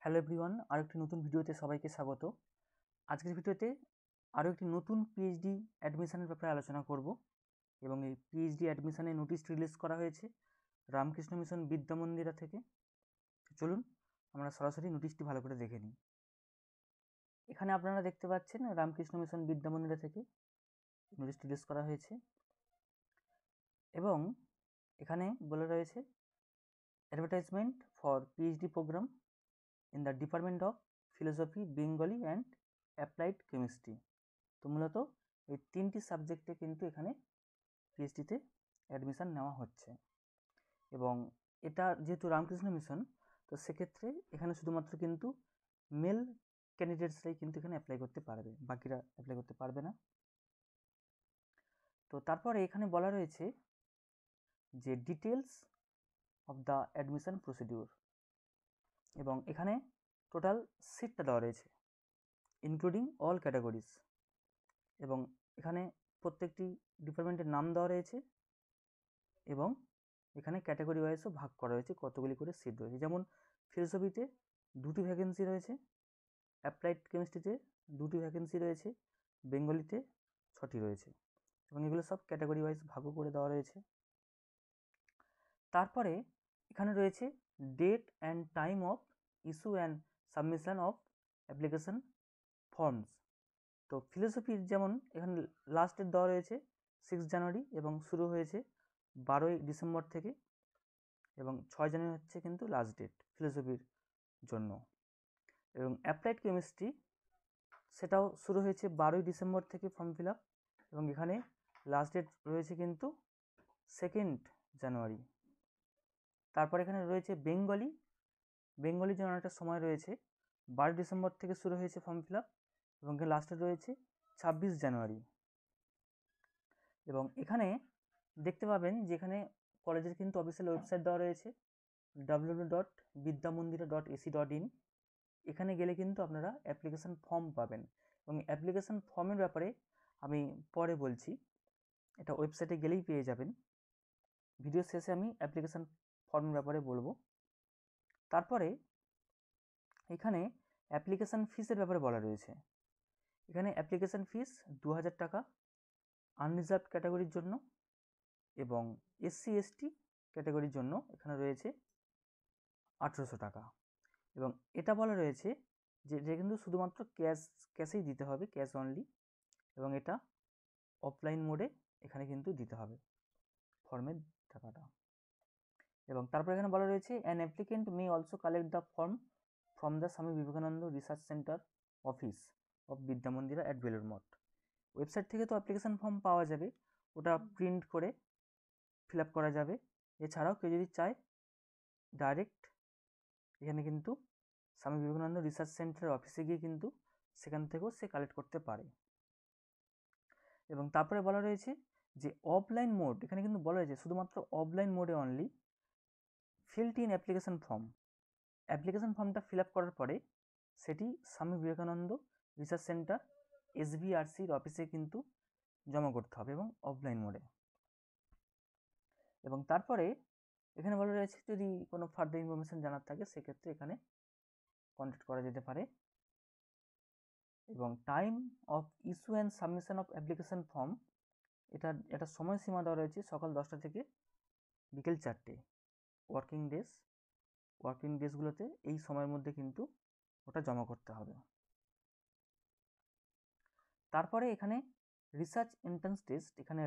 Hello everyone, আরও একটি নতুন ভিডিওতে সবাইকে স্বাগত। আজকের ভিডিওতে আরও একটি নতুন পিএইচডি অ্যাডমিশনের ব্যাপারে আলোচনা করব এবং এই পিএইচডি অ্যাডমিশনের নোটিশ রিলিজ করা হয়েছে রামকৃষ্ণ মিশন বিদ্যা মন্দিরা থেকে। চলুন আমরা সরাসরি নোটিশটি ভালো করে দেখে নিই। এখানে আপনারা দেখতে পাচ্ছেন রামকৃষ্ণ মিশন বিদ্যা মন্দিরা থেকে নোটিশ রিলিজ করা হয়েছে এবং এখানে বলে রয়েছে advertisement for PhD program in the department of philosophy, Bengali and applied chemistry. তো মূলত এই তিনটি সাবজেক্টে কিন্তু এখানে পিএইচডিতে অ্যাডমিশান নেওয়া হচ্ছে এবং এটা যেহেতু রামকৃষ্ণ মিশন, তো সেক্ষেত্রে এখানে শুধুমাত্র কিন্তু মেল ক্যান্ডিডেটসরাই কিন্তু এখানে অ্যাপ্লাই করতে পারবে, বাকিরা অ্যাপ্লাই করতে পারবে না। তো তারপরে এখানে বলা রয়েছে যে details of the admission procedure এবং এখানে টোটাল সিটটা দেওয়া রয়েছে ইনক্লুডিং অল ক্যাটাগরিজ এবং এখানে প্রত্যেকটি ডিপার্টমেন্টের নাম দেওয়া রয়েছে এবং এখানে ক্যাটাগরি ওয়াইজও ভাগ করা হয়েছে, কতগুলি করে সিট রয়েছে। যেমন ফিলোসফিতে 2টি ভ্যাকেন্সি রয়েছে, অ্যাপ্লাইড কেমিস্ট্রিতে 2টি ভ্যাকেন্সি রয়েছে, বেঙ্গলিতে 6টি রয়েছে এবং এগুলো সব ক্যাটাগরি ওয়াইজ ভাগও করে দেওয়া রয়েছে। তারপরে এখানে রয়েছে date and time of issue and submission of application forms. তো ফিলোসফির যেমন এখানে লাস্ট ডেট দেওয়া রয়েছে 6 জানুয়ারি এবং শুরু হয়েছে 12ই ডিসেম্বর থেকে এবং 6 জানুয়ারি হচ্ছে কিন্তু লাস্ট ডেট ফিলোসফির জন্য। এবং অ্যাপ্লাইড কেমিস্ট্রি সেটাও শুরু হয়েছে 12ই ডিসেম্বর থেকে ফর্ম ফিল আপ এবং এখানে লাস্ট ডেট রয়েছে কিন্তু 2 জানুয়ারি। তারপর এখানে রয়েছে বেঙ্গলির জন্য একটা সময় রয়েছে, 12 ডিসেম্বর থেকে শুরু হয়েছে ফর্ম ফিল আপ এবং লাস্টে রয়েছে 26 জানুয়ারি। এবং এখানে দেখতে পাবেন যে এখানে কলেজের কিন্তু অফিসিয়াল ওয়েবসাইট দেওয়া রয়েছে www.বিদ্যামন্দিরা.ac.in। এখানে গেলে কিন্তু আপনারা অ্যাপ্লিকেশন ফর্ম পাবেন এবং অ্যাপ্লিকেশন ফর্মের ব্যাপারে আমি পরে বলছি, এটা ওয়েবসাইটে গেলেই পেয়ে যাবেন। ভিডিও শেষে আমি অ্যাপ্লিকেশন ফর্মের ব্যাপারে বলবো। তারপরে এখানে অ্যাপ্লিকেশন ফিসের ব্যাপারে বলা রয়েছে। এখানে অ্যাপ্লিকেশন ফিস 2000 টাকা আনরিজার্ভড ক্যাটাগরির জন্য এবং SC/ST ক্যাটাগরির জন্য এখানে রয়েছে 1800 টাকা এবং এটা বলা রয়েছে যে এটা কিন্তু শুধুমাত্র ক্যাশেই দিতে হবে, ক্যাশ অনলি, এবং এটা অফলাইন মোডে এখানে কিন্তু দিতে হবে ফর্মের টাকাটা। এবং তারপর এখানে বলা রয়েছে an applicant may also collect the form from the Swami Vivekananda research centre office of Vidya Mandira at Belur Math. Website থেকে তো অ্যাপ্লিকেশন ফর্ম পাওয়া যাবে, ওটা প্রিন্ট করে ফিল আপ করা যাবে। এছাড়াও কেউ যদি চায় ডাইরেক্ট এখানে কিন্তু স্বামী বিবেকানন্দ রিসার্চ সেন্টারের অফিসে গিয়ে কিন্তু সেখান থেকেও সে কালেক্ট করতে পারে। এবং তারপরে বলা রয়েছে যে অফলাইন মোড, এখানে কিন্তু বলা রয়েছে শুধুমাত্র অফলাইন মোডে only field in application form. Application ফর্মটা ফিল আপ করার পরে সেটি স্বামী বিবেকানন্দ রিসার্চ সেন্টার SBRCর অফিসে কিন্তু জমা করতে হবে এবং অফলাইন মোডে। এবং তারপরে এখানে বলা রয়েছে যদি কোনো ফার্দার ইনফরমেশন জানার থাকে সেক্ষেত্রে এখানে কন্ট্যাক্ট করা যেতে পারে। এবং time of issue and submission of application form, এটা সময়সীমা দেওয়া রয়েছে সকাল 10টা থেকে বিকেল 4টে। ওয়ার্কিং ডেজগুলোতে এই সময়ের মধ্যে কিন্তু ওটা জমা করতে হবে। তারপরে এখানে রিসার্চ এন্ট্রান্স টেস্ট, এখানে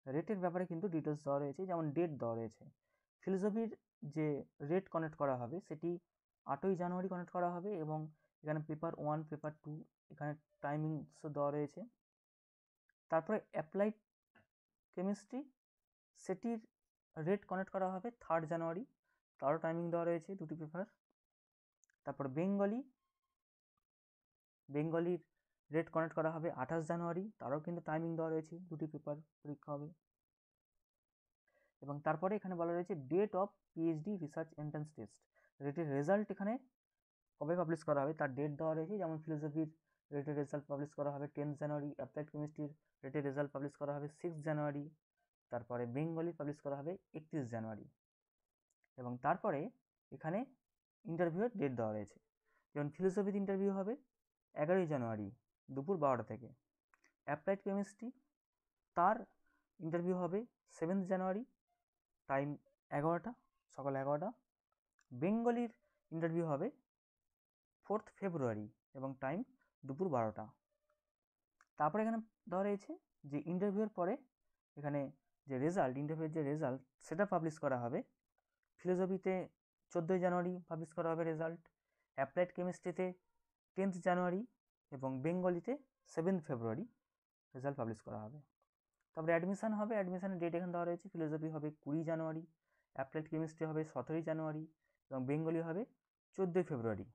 রেটের ব্যাপারে কিন্তু ডিটেলস দেওয়া রয়েছে, যেমন ডেট দেওয়া রয়েছে। ফিলোসফির যে রেট কানেক্ট করা হবে সেটি 8ই জানুয়ারি কানেক্ট করা হবে এবং এখানে পেপার 1, পেপার 2 এখানে টাইমিংসও দেওয়া রয়েছে। তারপরে অ্যাপ্লাইড কেমিস্ট্রি সেটির রেট কানেক্ট করা হবে 3 জানুয়ারি, তারও টাইমিং দেওয়া রয়েছে 2টি পেপার। তারপর বেঙ্গলির রেট কানেক্ট করা হবে 28 জানুয়ারি, তারও কিন্তু টাইমিং দেওয়া রয়েছে, 2টি পেপার পরীক্ষা হবে। এবং তারপরে এখানে বলা রয়েছে date of PhD research entrance test, রেটের রেজাল্ট এখানে কবে পাবলিশ করা হবে তার ডেট দেওয়া রয়েছে। যেমন ফিলোসফির রেটের রেজাল্ট পাবলিশ করা হবে 10 জানুয়ারি, অ্যাপ্লাইড কেমিস্ট্রির রেটের রেজাল্ট পাবলিশ করা হবে 6 জানুয়ারি, তারপরে বেঙ্গলি পাবলিশ করা হবে 31 জানুয়ারি। এবং তারপরে এখানে ইন্টারভিউয়ের ডেট দেওয়া রয়েছে। যেমন ফিলোসফিতে ইন্টারভিউ হবে 11ই জানুয়ারি দুপুর 12টা থেকে। অ্যাপ্লাইড কেমিস্ট্রি তার ইন্টারভিউ হবে 7th জানুয়ারি, টাইম 11টা, সকাল 11টা। বেঙ্গলির ইন্টারভিউ হবে 4th ফেব্রুয়ারি এবং টাইম দুপুর 12টা। তারপরে এখানে দেওয়া রয়েছে যে ইন্টারভিউয়ের পরে এখানে যে রেজাল্ট, ইন্টারভিউয়ের যে রেজাল্ট সেটা পাবলিশ করা হবে। ফিলোসফিতে 14ই জানুয়ারি পাবলিশ করা হবে রেজাল্ট, অ্যাপ্লাইড কেমিস্ট্রিতে 10th জানুয়ারি এবং বেঙ্গলিতে 7th ফেব্রুয়ারি রেজাল্ট পাবলিশ করা হবে। তারপরে অ্যাডমিশন হবে, অ্যাডমিশনের ডেট এখানে দেওয়া রয়েছে। ফিলোসফি হবে 20 জানুয়ারি, অ্যাপ্লাইড কেমিস্ট্রি হবে 17ই জানুয়ারি এবং বেঙ্গলি হবে 14ই ফেব্রুয়ারি।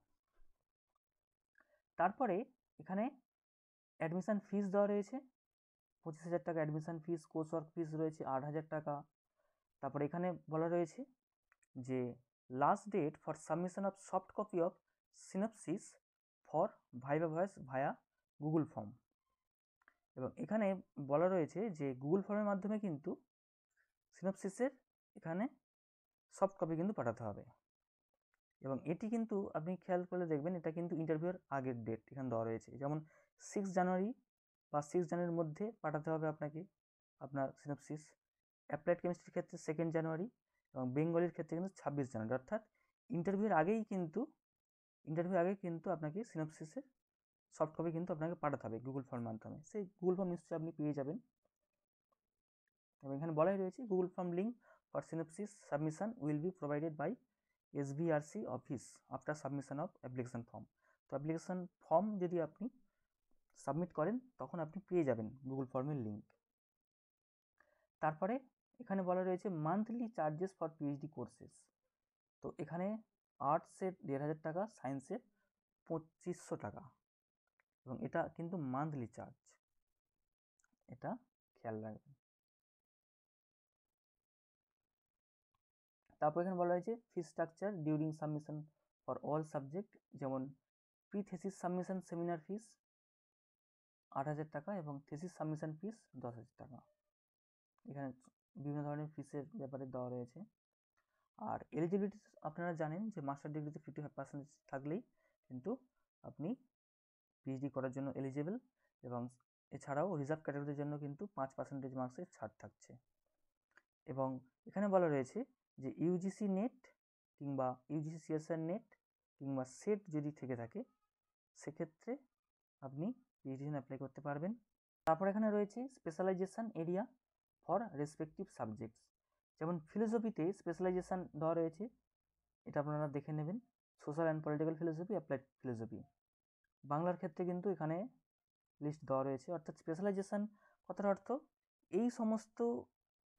তারপরে এখানে অ্যাডমিশন ফিস দেওয়া রয়েছে 25,000 টাকা admission fees, course work fees রয়েছে 8,000 টাকা। তারপরে এখানে বলা রয়েছে যে last date for submission of soft copy of synopsis for viva voce via Google form. এবং এখানে বলা রয়েছে যে গুগল ফর্মের মাধ্যমে কিন্তু সিনপসিসের এখানে সফট কপি কিন্তু পাঠাতে হবে। এবং এটি কিন্তু আপনি খেয়াল করলে দেখবেন এটা কিন্তু ইন্টারভিউয়ের আগের ডেট এখানে দেওয়া রয়েছে। যেমন 6 জানুয়ারি বা 6 জানুয়ারির মধ্যে পাঠাতে হবে আপনাকে আপনার সিনপসিস। অ্যাপ্লাইড কেমিস্ট্রির ক্ষেত্রে 2nd জানুয়ারি এবং বেঙ্গলির ক্ষেত্রে কিন্তু 26 জানুয়ারি। অর্থাৎ ইন্টারভিউয়ের আগেই কিন্তু আপনাকে সিনপসিসের সফট কপি কিন্তু আপনাকে পাঠাতে হবে গুগল ফর্মের মাধ্যমে। সেই গুগল ফর্ম নিশ্চয়ই আপনি পেয়ে যাবেন। এবং এখানে বলাই রয়েছে Google form link for synopsis submission will be provided by SBRC office after submission of application form. তো অ্যাপ্লিকেশন ফর্ম যদি আপনি সাবমিট করেন তখন আপনি পেয়ে যাবেন গুগল ফর্মের লিঙ্ক। তারপরে এখানে বলা রয়েছে monthly charges for PhD courses. তো এখানে আর্টসের 1,500 টাকা, সায়েন্সের 2500 টাকা এবং এটা কিন্তু মান্থলি চার্জ, এটা খেয়াল রাখবেন। তারপর এখানে বলা হয়েছে fee structure during submission for all subject. যেমন প্রি থেসিস সাবমিশন সেমিনার ফিস 8,000 টাকা এবং থেসিস সাবমিশন ফিস 10,000 টাকা। এখানে বিভিন্ন ধরনের ফিসের ব্যাপারে দেওয়া রয়েছে। আর এলিজিবিলিটি আপনারা জানেন যে মাস্টার ডিগ্রিতে 55% থাকলেই কিন্তু আপনি PhD করার জন্য এলিজিবল, এবং এছাড়াও রিজার্ভ ক্যাটাগরির জন্য কিন্তু 5% মার্কসের ছাড় থাকছে। এবং এখানে বলা রয়েছে যে UGC নেট কিংবা UGC CSR নেট কিংবা সেট যদি থেকে থাকে সেক্ষেত্রে আপনি PhD জন্য অ্যাপ্লাই করতে পারবেন। তারপর এখানে রয়েছে specialization area for respective subjects. যেমন ফিলোসফিতে স্পেশালাইজেশন দেওয়া রয়েছে, এটা আপনারা দেখে নেবেন, social and political philosophy, applied philosophy. বাংলার ক্ষেত্রে কিন্তু এখানে লিস্ট দেওয়া রয়েছে। অর্থাৎ স্পেশালাইজেশন কথার অর্থ এই সমস্ত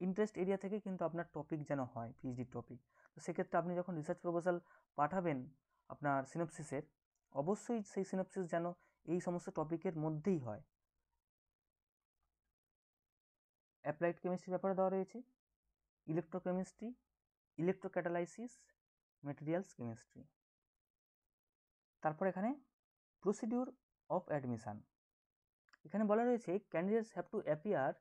ইন্টারেস্ট এরিয়া থেকে কিন্তু আপনার টপিক যেন হয় PhD টপিক। তো সেক্ষেত্রে আপনি যখন রিসার্চ প্রপোজাল পাঠাবেন আপনার সিনপসিসের, অবশ্যই সেই সিনপসিস যেন এই সমস্ত টপিকের মধ্যেই হয়। অ্যাপ্লাইড কেমিস্ট্রির ব্যাপারে দেওয়া রয়েছে ইলেকট্রোকেমিস্ট্রি, ইলেকট্রোক্যাটালাইসিস, মেটেরিয়ালস কেমিস্ট্রি। তারপর এখানে প্রসিডিউর অফ অ্যাডমিশন। এখানে বলা রয়েছে candidates have to appear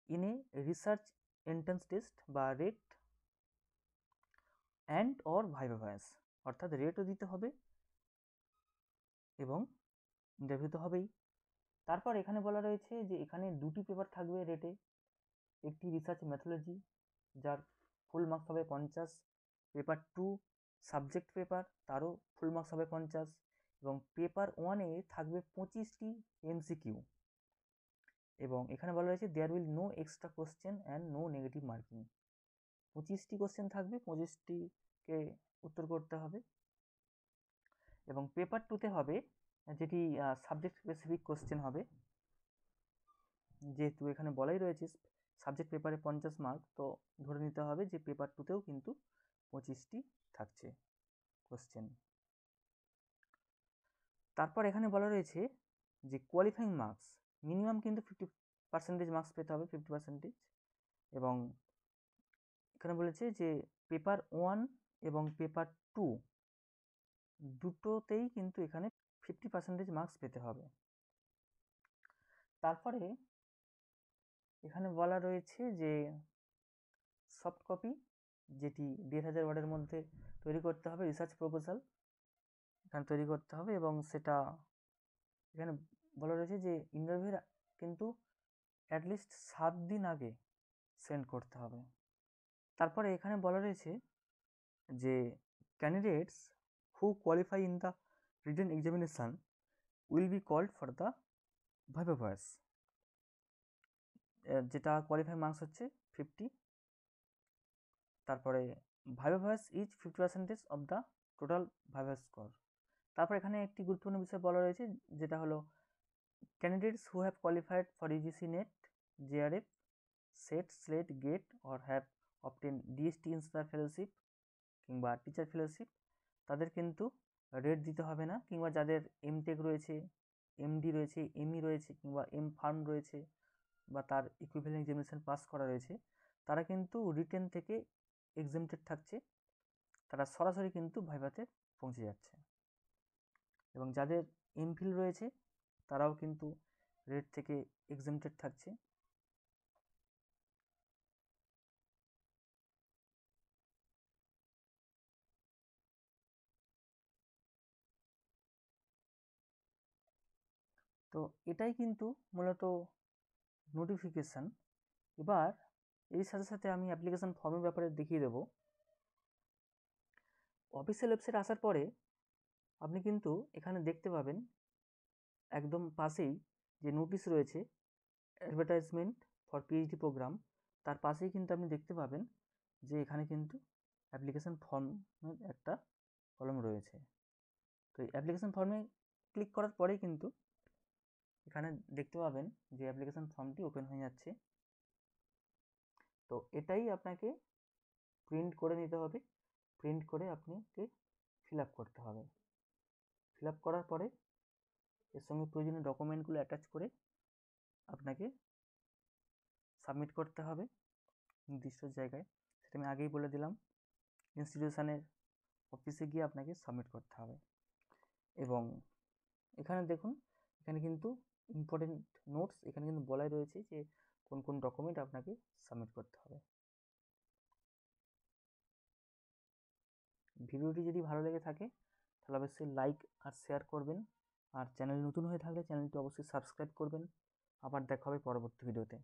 in a research entrance test বা RET and or viva voce. অর্থাৎ রেটও দিতে হবে এবং ইন্টারভিউ তো হবেই। তারপর এখানে বলা রয়েছে যে এখানে 2টি পেপার থাকবে রেটে। একটি রিসার্চ মেথোলজি যার ফুল মার্কস হবে 50, পেপার 2 সাবজেক্ট পেপার, তারও ফুল মার্কস হবে 50, এবং পেপার 1-এ থাকবে 25টি MCQ। এবং এখানে বলা রয়েছে there will no extra question and no negative marking. 25টি কোশ্চেন থাকবে, 25টিকে উত্তর করতে হবে। এবং পেপার 2-তে হবে যেটি সাবজেক্ট স্পেসিফিক কোশ্চেন হবে, যেহেতু এখানে বলাই রয়েছে সাবজেক্ট পেপারে 50 মার্ক, তো ধরে নিতে হবে যে পেপার 2-তেও কিন্তু 25টি থাকছে কোশ্চেন। তারপর এখানে বলা রয়েছে যে কোয়ালিফাইং মার্কস মিনিমাম কিন্তু 50% মার্কস পেতে হবে, 50%। এবং এখানে বলেছে যে পেপার 1 এবং পেপার 2 দুটোতেই কিন্তু এখানে 50% মার্কস পেতে হবে। তারপরে এখানে বলা রয়েছে যে সফট কপি যেটি 1,500 ওয়ার্ডের মধ্যে তৈরি করতে হবে, রিসার্চ প্রপোজাল এখানে তৈরি করতে হবে, এবং সেটা এখানে বলা রয়েছে যে ইন্টারভিউর কিন্তু অ্যাটলিস্ট 7 দিন আগে সেন্ড করতে হবে। তারপরে এখানে বলা রয়েছে যে candidates who qualify in the written examination will be called for the viva voce, যেটা কোয়ালিফাই মার্কস হচ্ছে 50। তারপরে viva voce is 50% of the total viva score. তারপর এখানে একটি গুরুত্বপূর্ণ বিষয় বলা রয়েছে, যেটা হলো candidates who have qualified for UGC NET, JRF, SET, SLET, GATE or have obtained DST INSPIRE fellowship কিংবা টিচার ফেলোশিপ, তাদের কিন্তু রেট দিতে হবে না, কিংবা যাদের এমটেক রয়েছে, এমডি রয়েছে, এমই রয়েছে, কিংবা এম ফার্ম রয়েছে, বা তার ইকুইভ্যালেন্ট এক্সামিনেশন পাস করা রয়েছে, তারা কিন্তু রিটেন থেকে এক্সামটেড থাকছে, তারা সরাসরি কিন্তু ভাইভাতে পৌঁছে যাচ্ছে। এবং যাদের এমফিল রয়েছে তারাও কিন্তু রেট থেকে এক্সামটেড থাকছে। তো এটাই কিন্তু মূলত নোটিফিকেশান। এবার এর সাথে সাথে আমি অ্যাপ্লিকেশান ফর্মের ব্যাপারে দেখিয়ে দেবো। অফিসিয়াল ওয়েবসাইট আসার পরে আপনি কিন্তু এখানে দেখতে পাবেন একদম পাশেই যে নোটিশ রয়েছে অ্যাডভার্টাইজমেন্ট ফর পিএইচডি প্রোগ্রাম, তার পাশেই কিন্তু আপনি দেখতে পাবেন যে এখানে কিন্তু অ্যাপ্লিকেশান ফর্মের একটা কলম রয়েছে। তো এই অ্যাপ্লিকেশান ফর্মে ক্লিক করার পরেই কিন্তু এখানে দেখতে পাবেন যে অ্যাপ্লিকেশান ফর্মটি ওপেন হয়ে যাচ্ছে। তো এটাই আপনাকে প্রিন্ট করে নিতে হবে, প্রিন্ট করে আপনাকে ফিল আপ করতে হবে। ফিল আপ করার পরে এর সঙ্গে প্রয়োজনীয় ডকুমেন্টগুলো অ্যাটাচ করে আপনাকে সাবমিট করতে হবে নির্দিষ্ট জায়গায়। সেটা আমি আগেই বলে দিলাম, ইনস্টিটিউশনের অফিসে গিয়ে আপনাকে সাবমিট করতে হবে। এবং এখানে দেখুন, এখানে কিন্তু ইম্পর্টেন্ট নোটস এখানে কিন্তু বলাই রয়েছে যে কোন কোন ডকুমেন্ট আপনাকে সাবমিট করতে হবে। ভিডিওটি যদি ভালো লেগে থাকে তাহলে অবশ্যই লাইক আর শেয়ার করবেন, আর চ্যানেল নতুন হয়ে থাকলে চ্যানেলটি অবশ্যই সাবস্ক্রাইব করবেন। আবার দেখা হবে পরবর্তী ভিডিওতে।